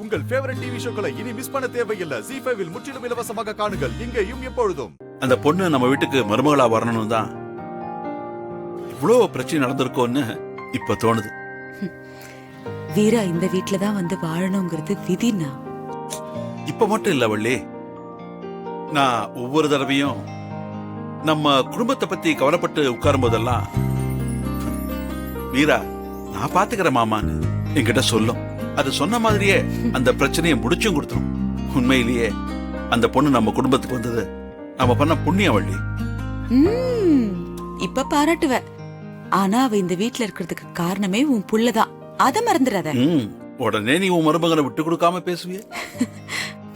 உங்கள் favourite TV ஷோக்களை இனி miss பண்ண தேவையில்லை. ZEE5 இல் முற்றிலும் இலவசமாக காணுங்கள், இங்கேயும் எப்பொழுதும். அந்த பொண்ணு நம்ம வீட்டுக்கு மருமகளா வரணும் தான் இவ்வளவு பிரச்சனை நடந்திருக்கோன்னு இப்ப தோணுது. வீரா இந்த வீட்டுல தான் வந்து வாழணுங்கிறது விதினா. இப்ப மட்டும் இல்ல வள்ளி, நான் ஒவ்வொரு தடவையும் நம்ம குடும்பத்தை பத்தி கவலைப்பட்டு உட்காரும் போதெல்லாம் வீரா நான் பாத்துக்கிறேன் மாமான்னு என்கிட்ட சொல்லும். அது சொன்ன மாதிரியே அந்த பிரச்சனையை முடிச்சும் கொடுத்துரும். உண்மையிலேயே அந்த பொண்ணு நம்ம குடும்பத்துக்கு வந்தது நம்ம பண்ண புண்ணிய வள்ளி. இப்ப பாராட்டுவ. ஆனா அவ இந்த வீட்டுல இருக்கிறதுக்கு காரணமே உன் புள்ளதான், அத மறந்துடாத. உடனே நீ உன் மருமகனை விட்டு கொடுக்காம பேசுவிய.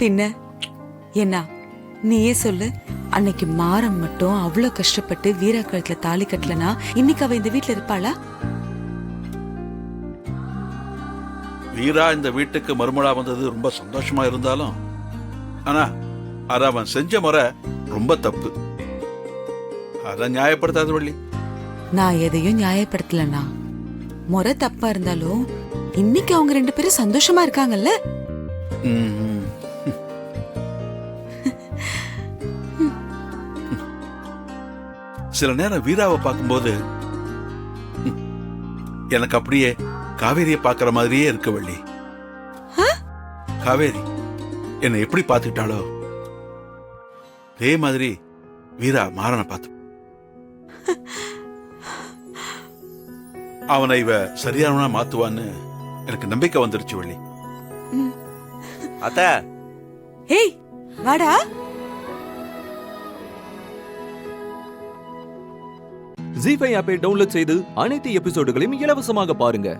பின்ன என்ன, நீயே சொல்லு. அன்னைக்கு மாறம் மட்டும் அவ்வளவு கஷ்டப்பட்டு வீரா கழுத்துல தாலி கட்டலனா இன்னைக்கு அவ இந்த வீட்டுல இருப்பாளா? வீரா இந்த வீட்டுக்கு மருமகளா வந்தது ரொம்ப சந்தோஷமா இருந்தாலும், ஆனா அத அவன் செஞ்ச முறை ரொம்ப தப்பு. அத நியாயப்படுத்தாத வள்ளி. நான் எதையும் நியாயப்படுத்தலனா, முறை தப்பா இருந்தாலும் இன்னைக்கு அவங்க ரெண்டு பேரும் சந்தோஷமா இருக்காங்கல்ல. சில நேரம் வீராவை பார்க்கும்போது எனக்கு அப்படியே காவேரியை பார்க்கிற மாதிரியே இருக்கு வள்ளி. காவேரி என்னை எப்படி பார்த்துக்கிட்டாலோ அதே மாதிரி வீரா மாறனை பார்த்து அவனை இவ சரியானவனா மாத்துவான்னு எனக்கு நம்பிக்கை வந்துருச்சு வள்ளி. அத்தை, ஏய் வாடா. ZEE5 ஆப்பை டவுன்லோட் செய்து அனைத்து எபிசோடுகளையும் இலவசமாக பாருங்க.